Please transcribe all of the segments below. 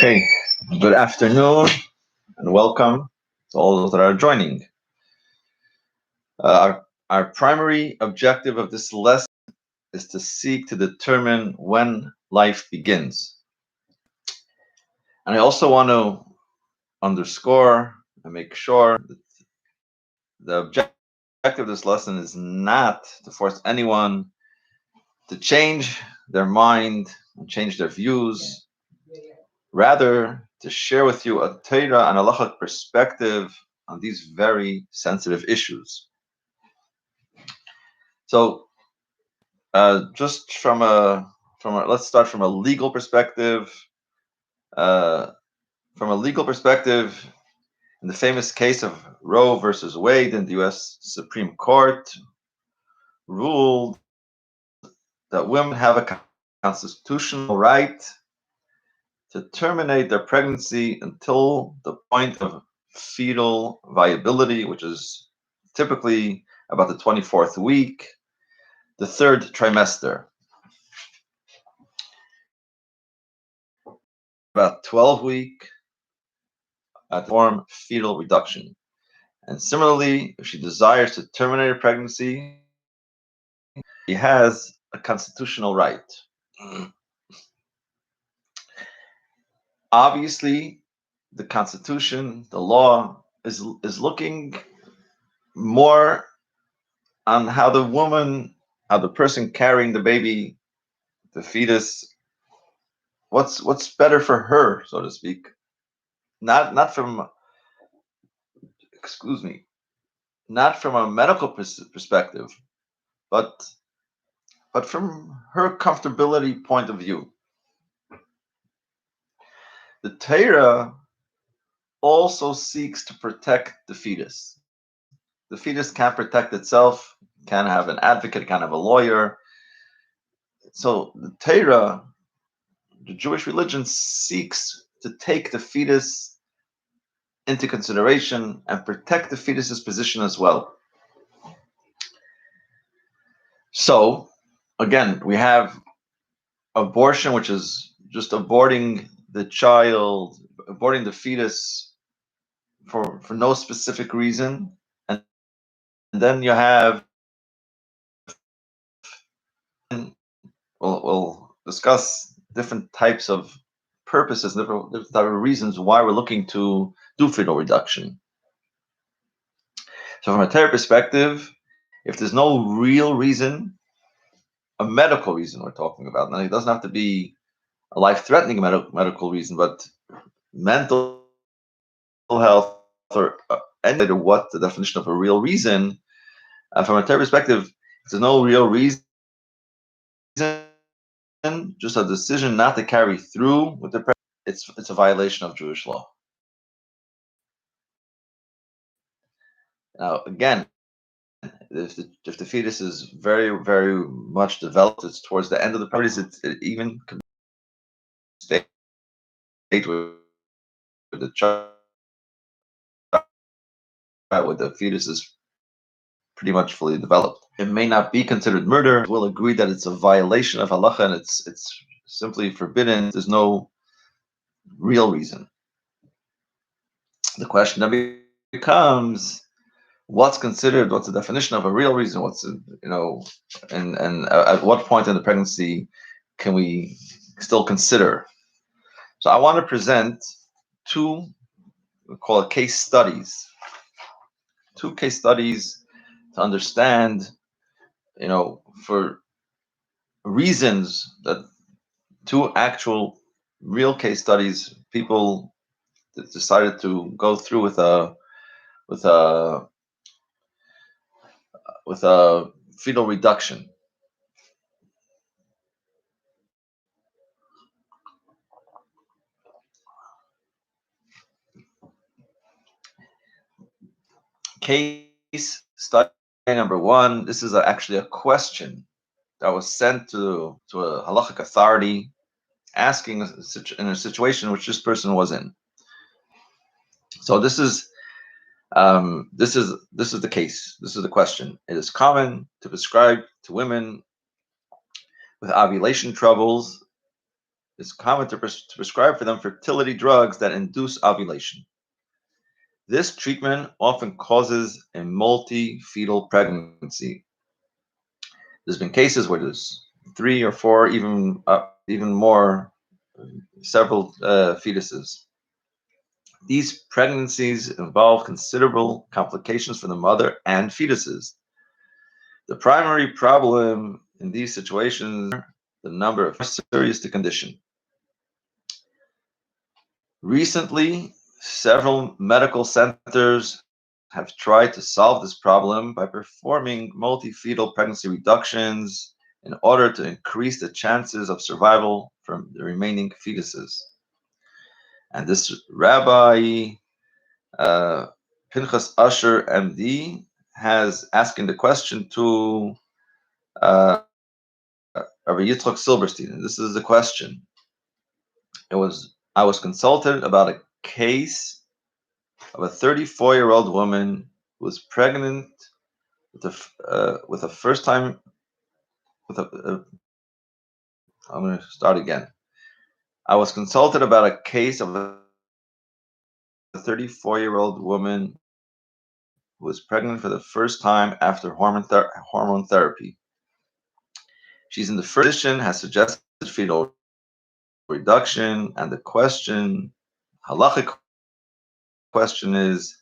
Okay, good afternoon and welcome to all those that are joining. Our primary objective of this lesson is to seek to determine when life begins. And I also want to underscore and make sure that the objective of this lesson is not to force anyone to change their mind and change their views, rather to share with you a Torah and halachic perspective on these very sensitive issues. So, just let's start from a legal perspective. Uh, from a legal perspective, in the famous case of Roe versus Wade in the U.S. Supreme Court, ruled that women have a constitutional right to terminate their pregnancy until the point of fetal viability, which is typically about the 24th week, the third trimester. About 12 week at form fetal reduction. And similarly, if she desires to terminate her pregnancy, she has a constitutional right. Obviously, the Constitution, the law, is looking more on how the person carrying the baby, the fetus, what's better for her, so to speak. Not from, excuse me, not from a medical perspective, but from her comfortability point of view. The Torah also seeks to protect the fetus. The fetus can't protect itself, can't have an advocate, can't have a lawyer. So the Torah, the Jewish religion, seeks to take the fetus into consideration and protect the fetus's position as well. So, again, we have abortion, which is just aborting the child, aborting the fetus for no specific reason. And then you have, we'll discuss different types of purposes, different type of reasons why we're looking to do fetal reduction. So from a Torah perspective, if there's no real reason, a medical reason we're talking about, now it doesn't have to be a life-threatening medical reason, but mental health or any matter what the definition of a real reason, from a Torah perspective, if there's no real reason, just a decision not to carry through with the pregnancy, it's a violation of Jewish law. Now, again, if the fetus is very, very much developed, it's towards the end of the pregnancy, it even could stay with the child, with the fetus is pretty much fully developed. It may not be considered murder. We'll agree that it's a violation of halacha and it's simply forbidden. There's no real reason. The question then becomes, what's the definition of a real reason? And at what point in the pregnancy can we still consider? So I want to present two, we call it case studies. Two case studies to understand, for reasons that two actual real case studies, people that decided to go through with a fetal reduction. Case study number one. This is actually a question that was sent to a halachic authority, asking in a situation which this person was in. So this is the case. This is the question. It is common to prescribe to women with ovulation troubles it's common to prescribe for them fertility drugs that induce ovulation. This treatment often causes a multi-fetal pregnancy. There's been cases where there's 3 or 4, even more, several fetuses. These pregnancies involve considerable complications for the mother and fetuses. The primary problem in these situations is the number of serious the condition. Recently, several medical centers have tried to solve this problem by performing multi-fetal pregnancy reductions in order to increase the chances of survival for the remaining fetuses. And this Rabbi Pinchas Usher, MD, has asking the question to Rabbi Yitzchak Silberstein. And this is the question. I was consulted about a case of a 34-year-old woman who was pregnant with a first time I'm going to start again. I was consulted about a case of a 34-year-old woman who was pregnant for the first time after hormone therapy. She's in the first position, has suggested fetal reduction, and the halachic question is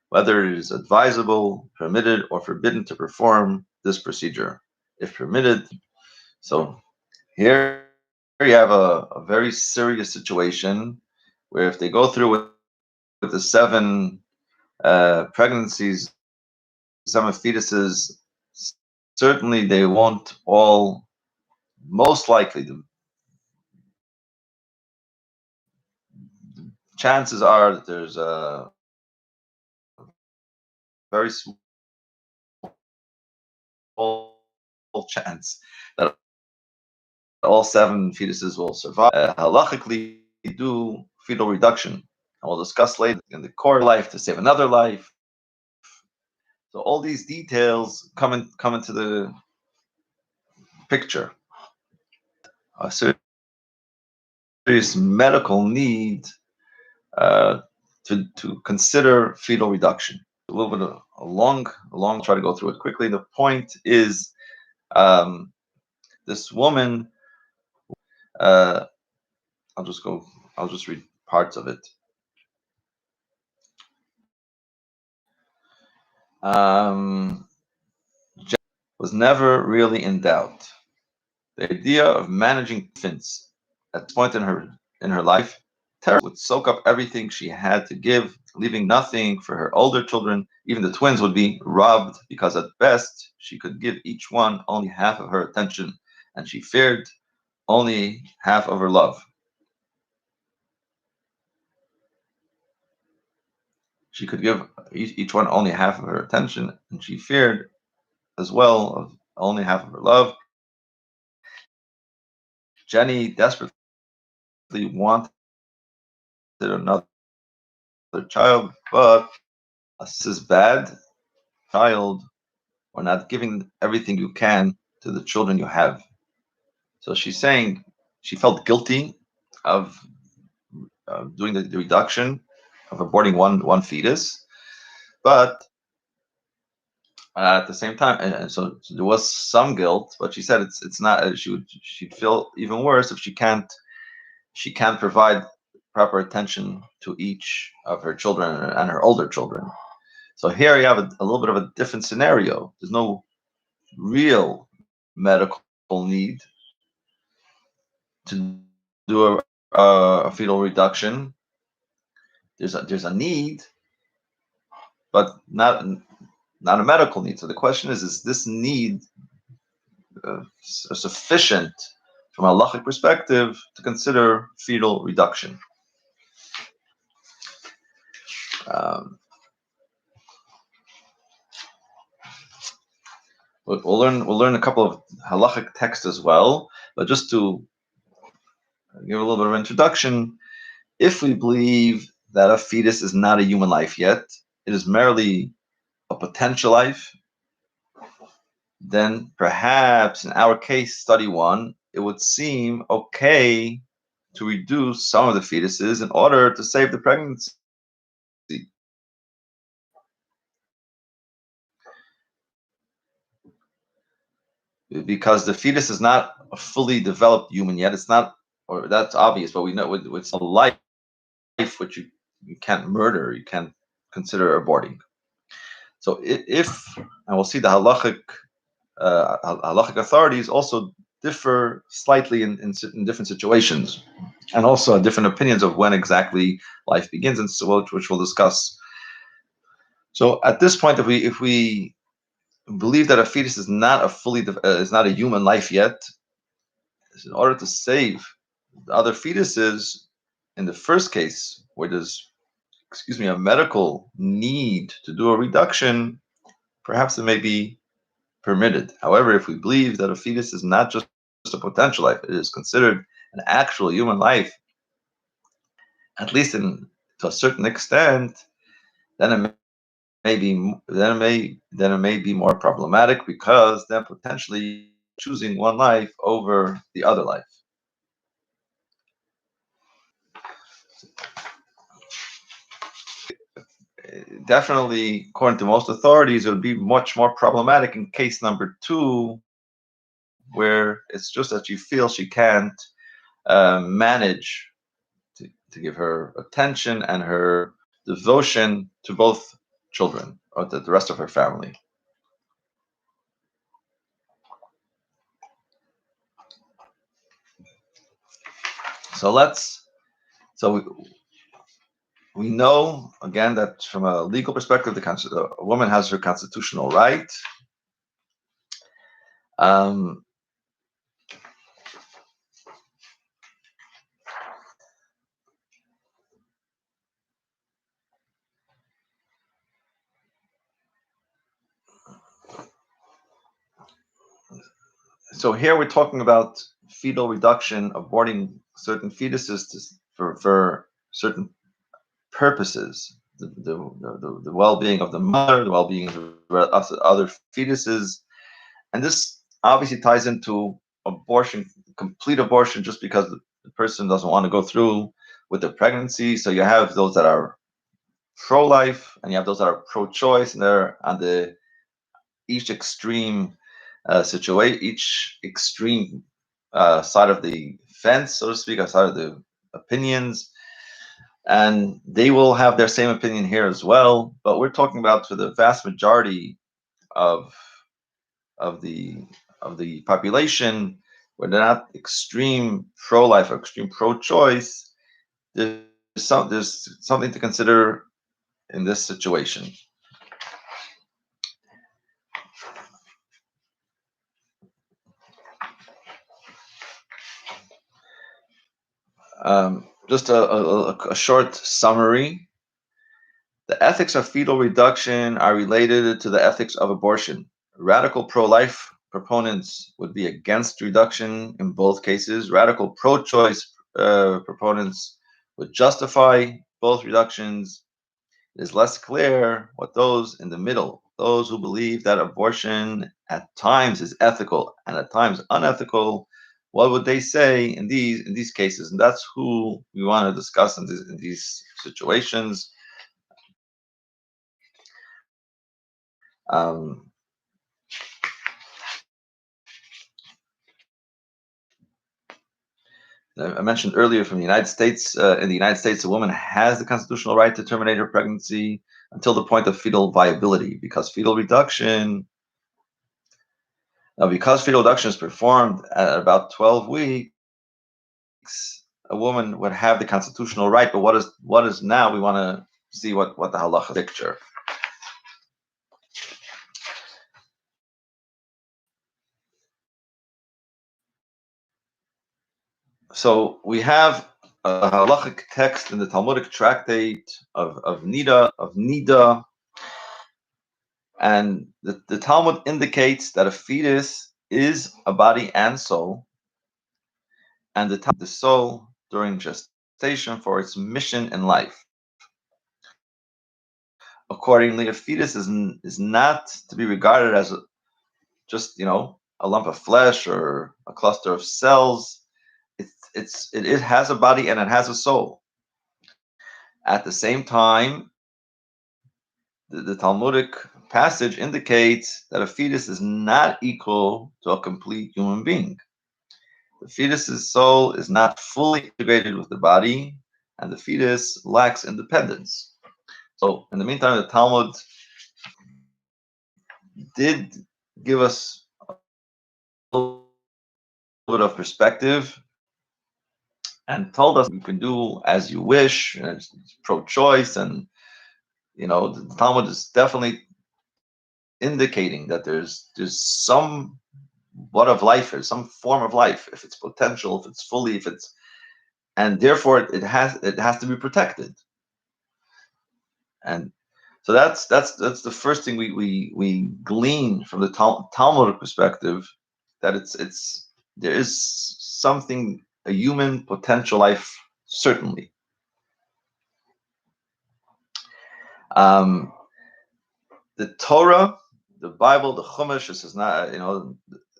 whether it is advisable, permitted, or forbidden to perform this procedure. If permitted, so here you have a very serious situation where if they go through with the 7 pregnancies, 7 fetuses, certainly they won't all, most likely, the chances are that there's a very small chance that all 7 fetuses will survive. Halachically, do fetal reduction. And we'll discuss later in the core life to save another life. So all these details come into the picture. A serious medical need to consider fetal reduction. A little bit of a long. Try to go through it quickly. The point is, this woman. I'll just read parts of it. Was never really in doubt. The idea of managing infants at this point in her life, Tara would soak up everything she had to give, leaving nothing for her older children. Even the twins would be robbed because at best she could give each one only half of her attention, and she feared only half of her love. She could give each one only half of her attention, and she feared as well of only half of her love. Jenny desperately wanted another child, but this is bad child or not giving everything you can to the children you have. So she's saying she felt guilty of doing the reduction of aborting one fetus, but at the same time, and so there was some guilt, but she said it's not. She'd feel even worse if she can't provide proper attention to each of her children and her older children. So here you have a little bit of a different scenario. There's no real medical need to do a fetal reduction. There's a need, but not a medical need. So the question is this need sufficient from a halachic perspective to consider fetal reduction? We'll learn a couple of halachic texts as well, but just to give a little bit of introduction, if we believe that a fetus is not a human life yet, it is merely a potential life, then perhaps in our case, study 1, it would seem okay to reduce some of the fetuses in order to save the pregnancy. Because the fetus is not a fully developed human yet. It's not, or that's obvious, but we know it's a life which you can't murder, you can't consider aborting. So if, and we'll see the halachic authorities also differ slightly in different situations, and also different opinions of when exactly life begins, and so which we'll discuss. So at this point, if we believe that a fetus is not a is not a human life yet, in order to save the other fetuses, in the first case where there's, excuse me, a medical need to do a reduction, perhaps it may be permitted. However, if we believe that a fetus is not just a potential life, it is considered an actual human life, at least to a certain extent, then it may be more problematic, because then potentially choosing one life over the other life. Definitely, according to most authorities, it would be much more problematic in case number two, where it's just that she feels she can't manage to give her attention and her devotion to both children or to the rest of her family. So we know again that from a legal perspective, a woman has her constitutional right. Um, so here we're talking about fetal reduction, aborting certain fetuses for certain purposes, the well-being of the mother, the well-being of the other fetuses, and this obviously ties into abortion, complete abortion, just because the person doesn't want to go through with the pregnancy. So you have those that are pro-life, and you have those that are pro-choice, and they're on the each extreme situation, each extreme side of the fence, so to speak, side of the opinions, and they will have their same opinion here as well. But we're talking about, for the vast majority of of the of the population, where they're not extreme pro-life or extreme pro-choice, there's something to consider in this situation. Just a short summary. The ethics of fetal reduction are related to the ethics of abortion. Radical pro-life proponents would be against reduction in both cases. Radical pro-choice proponents would justify both reductions. It is less clear what those in the middle, those who believe that abortion at times is ethical and at times unethical, what would they say in these cases? And that's who we want to discuss in these situations. Um, I mentioned earlier, from the United States. In the United States, a woman has the constitutional right to terminate her pregnancy until the point of fetal viability, because fetal reduction is performed at about 12 weeks, a woman would have the constitutional right. But what is now? We want to see what the halacha picture. So we have a halachic text in the Talmudic tractate of Nida, and the Talmud indicates that a fetus is a body and soul, and the soul during gestation for its mission in life. Accordingly, a fetus is not to be regarded as just, a lump of flesh or a cluster of cells. It has a body and it has a soul. At the same time, the Talmudic passage indicates that a fetus is not equal to a complete human being. The fetus's soul is not fully integrated with the body, and the fetus lacks independence. So, in the meantime, the Talmud did give us a little bit of perspective and told us you can do as you wish, and it's pro-choice, and the Talmud is definitely indicating that there's some what of life is, some form of life, if it's potential, if it's fully, if it's, and therefore it has to be protected. And so that's the first thing we glean from the Talmudic perspective, that it's there is something, a human potential life, certainly. Um, the Torah, the Bible, the Chumash is not,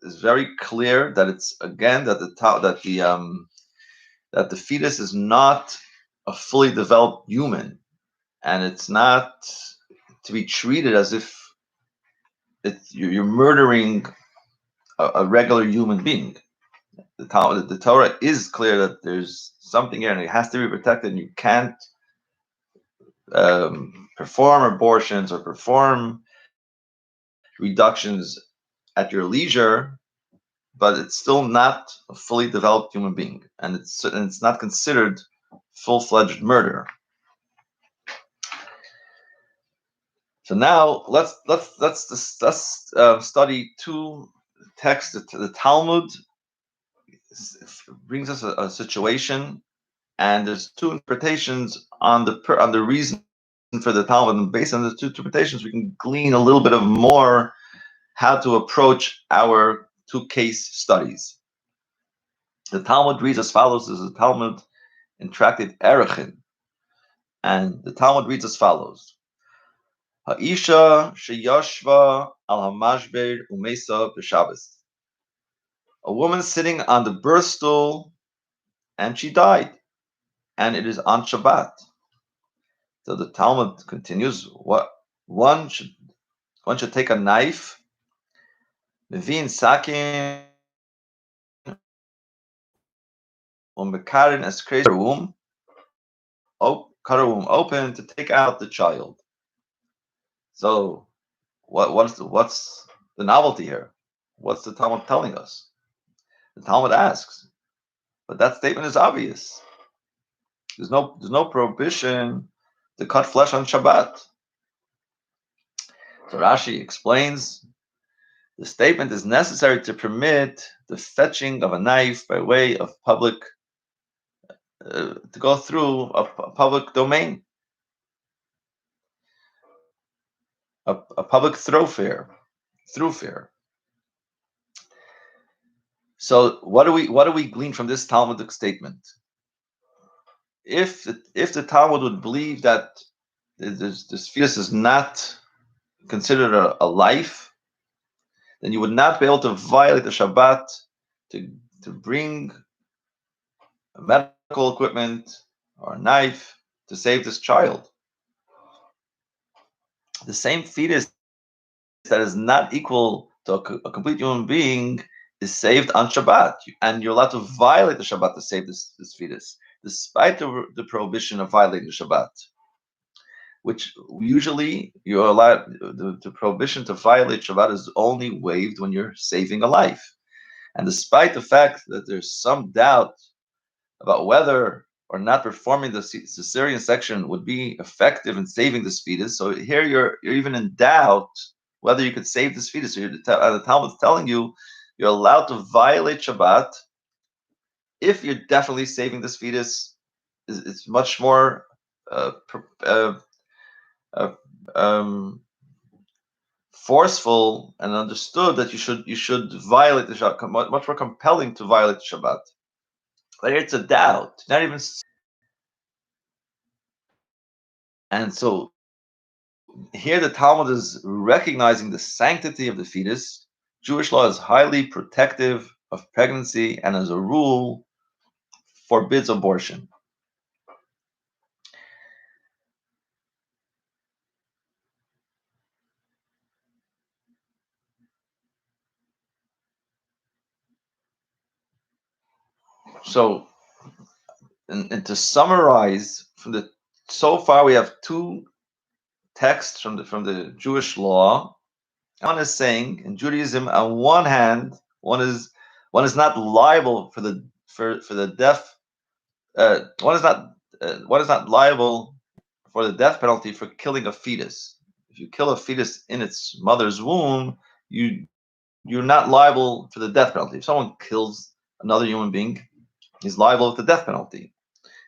is very clear that it's, again, that that the fetus is not a fully developed human, and it's not to be treated as if you're murdering a regular human being. The Torah is clear that there's something here, and it has to be protected. And you can't perform abortions or perform reductions at your leisure, but it's still not a fully developed human being, and it's not considered full-fledged murder. So now let's discuss, study two texts. The Talmud brings us a situation, and there's two interpretations on the reason for the Talmud. And based on the two interpretations, we can glean a little bit of more how to approach our two case studies. The Talmud reads as follows. This is the Talmud in Tractate Erechin, and the Talmud reads as follows: Ha'isha sheyashva al hamashber umesa b'Shabbos. A woman sitting on the birth stool, and she died, and it is on Shabbat. So the Talmud continues: what one should take a knife, mevin sakin umekarin as crazy womb, cut her womb open to take out the child. So what's the novelty here? What's the Talmud telling us? The Talmud asks, but that statement is obvious. There's no prohibition to cut flesh on Shabbat. So Rashi explains, the statement is necessary to permit the fetching of a knife by way of public, to go through a public domain, a public thoroughfare. So what do we glean from this Talmudic statement? If the Talmud would believe that this fetus is not considered a life, then you would not be able to violate the Shabbat to bring medical equipment or a knife to save this child. The same fetus that is not equal to a complete human being is saved on Shabbat, and you're allowed to violate the Shabbat to save this fetus, despite the prohibition of violating the Shabbat, which usually you're allowed. The prohibition to violate Shabbat is only waived when you're saving a life. And despite the fact that there's some doubt about whether or not performing the cesarean section would be effective in saving this fetus, so here you're even in doubt whether you could save this fetus. So the Talmud is telling you you're allowed to violate Shabbat if you're definitely saving this fetus. It's much more uh, um, forceful and understood that you should violate the Shabbat. Much more compelling to violate the Shabbat. But it's a doubt, not even. And so here the Talmud is recognizing the sanctity of the fetus, Jewish law is highly protective of pregnancy and, as a rule, forbids abortion. So, and to summarize, so far we have two texts from the Jewish law. One is saying in Judaism, on one hand, one is not liable for the death. One is not liable for the death penalty for killing a fetus. If you kill a fetus in its mother's womb, you're not liable for the death penalty. If someone kills another human being, he's liable with the death penalty.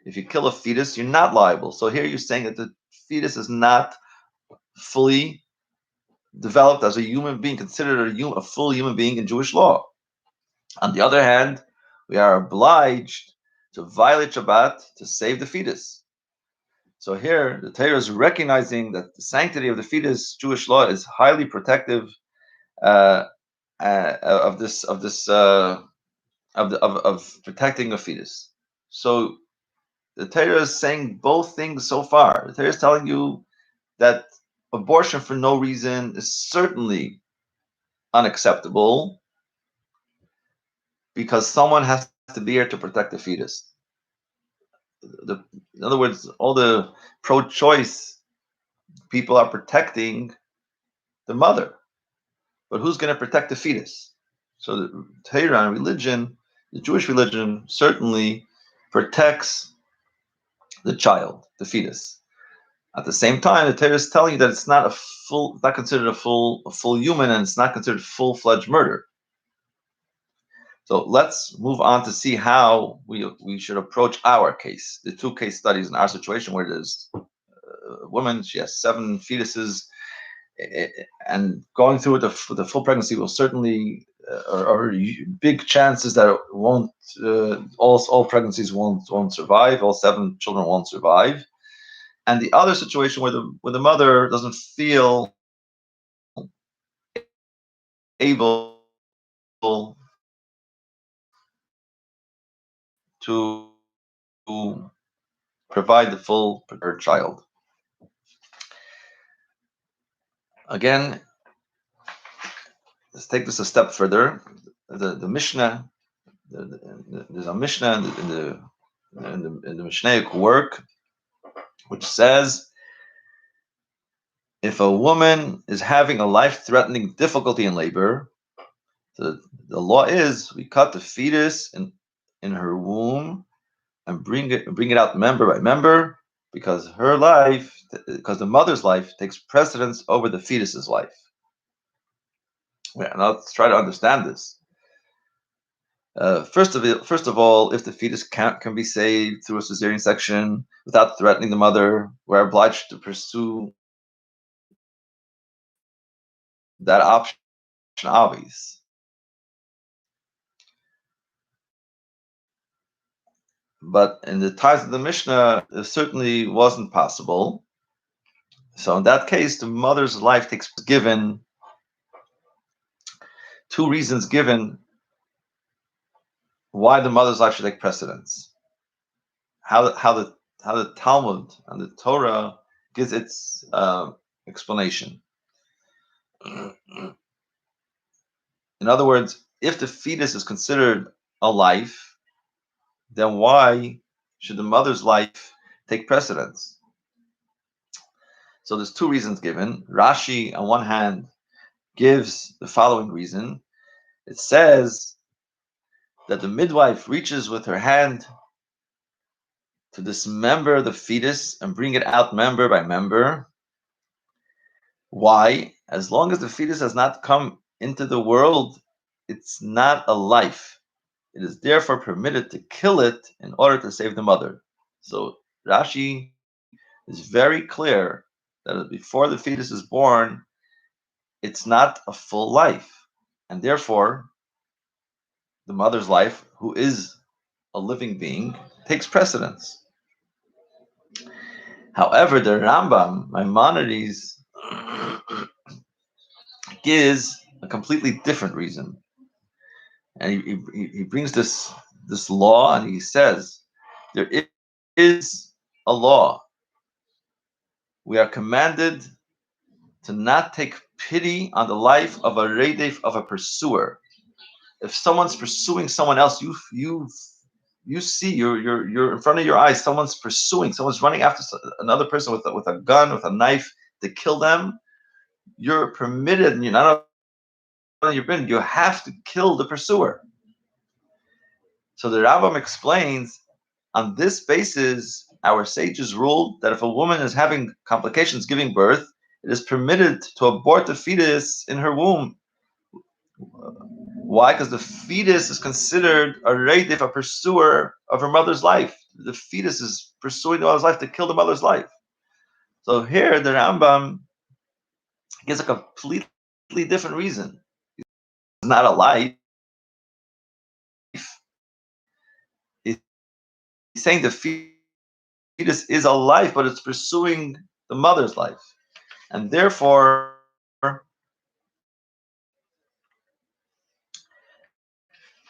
If you kill a fetus, you're not liable. So here you're saying that the fetus is not fully developed as a human being, considered a full human being in Jewish law. On the other hand, we are obliged to violate Shabbat to save the fetus. So here, the Torah is recognizing that the sanctity of the fetus, Jewish law, is highly protective uh, of protecting a fetus. So the Torah is saying both things so far. The Torah is telling you that abortion for no reason is certainly unacceptable because someone has to be here to protect the fetus. In other words, all the pro-choice people are protecting the mother, but who's going to protect the fetus? So the Torah religion, the Jewish religion, certainly protects the child, the fetus. At the same time, the Torah is telling you that it's not considered a full human, and it's not considered full-fledged murder. So let's move on to see how we should approach our case. The two case studies in our situation, where there's a woman, she has 7 fetuses, and going through the full pregnancy will certainly, or big chances that it won't, all pregnancies won't survive, all 7 children won't survive. And the other situation where the mother doesn't feel able to provide the full for her child. Again, let's take this a step further. The Mishnah, there's a Mishnah in the Mishnaic work which says, if a woman is having a life-threatening difficulty in labor, the law is we cut the fetus in her womb and bring it out member by member, because the mother's life takes precedence over the fetus's life. Now let's try to understand this. First of all, if the fetus can be saved through a cesarean section without threatening the mother, we're obliged to pursue that option, obvious. But in the times of the Mishnah, it certainly wasn't possible. So in that case, the mother's life takes given two reasons given why the mother's life should take precedence. How the Talmud and the Torah gives its explanation. In other words, if the fetus is considered a life, then why should the mother's life take precedence? So there's two reasons given. Rashi, on one hand, gives the following reason. It says that the midwife reaches with her hand to dismember the fetus and bring it out member by member. Why? As long as the fetus has not come into the world, it's not a life. It is therefore permitted to kill it in order to save the mother. So Rashi is very clear that before the fetus is born, it's not a full life. And therefore, the mother's life, who is a living being, takes precedence. However, the Rambam, Maimonides, gives a completely different reason. And he brings this law, and he says there is a law. We are commanded to not take pity on the life of a redef, of a pursuer. If someone's pursuing someone else, you see, you're in front of your eyes, someone's pursuing, someone's running after another person with a gun, with a knife to kill them. You're permitted, and you're not only you have to kill the pursuer. So the Rambam explains, on this basis, our sages ruled that if a woman is having complications giving birth, it is permitted to abort the fetus in her womb. Why? Because the fetus is considered a redef, a pursuer of her mother's life. The fetus is pursuing the mother's life to kill the mother's life. So here, the Rambam gives a completely different reason. It's not a life. He's saying the fetus is a life, but it's pursuing the mother's life, and therefore,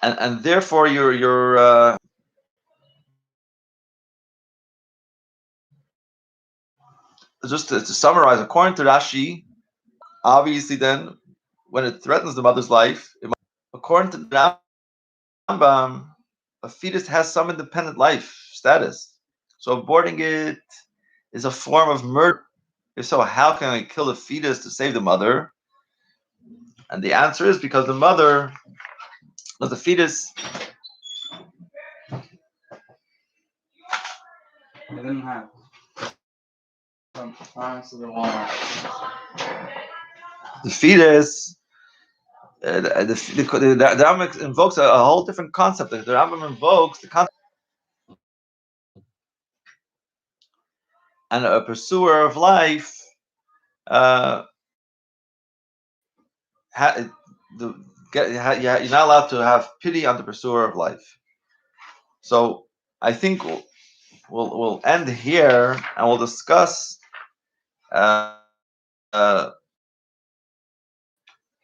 and therefore, you're just to summarize, according to Rashi, obviously, then when it threatens the mother's life, according to the Rambam, a fetus has some independent life status. So aborting it is a form of murder. If so, how can I kill a fetus to save the mother? And the answer is because the fetus. They didn't have some parts of the wall. The fetus. The Rambam invokes a whole different concept. The Rambam invokes the concept, and a pursuer of life. Uh, you're not allowed to have pity on the pursuer of life. So I think we'll end here, and we'll discuss uh, uh,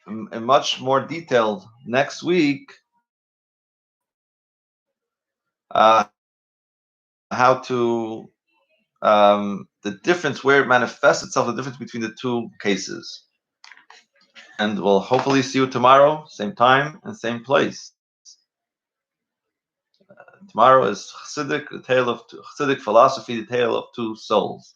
in much more detail next week how to the difference, where it manifests itself, the difference between the two cases. And we'll hopefully see you tomorrow, same time and same place. Tomorrow is Chassidic, the tale of Chassidic philosophy, the tale of two souls.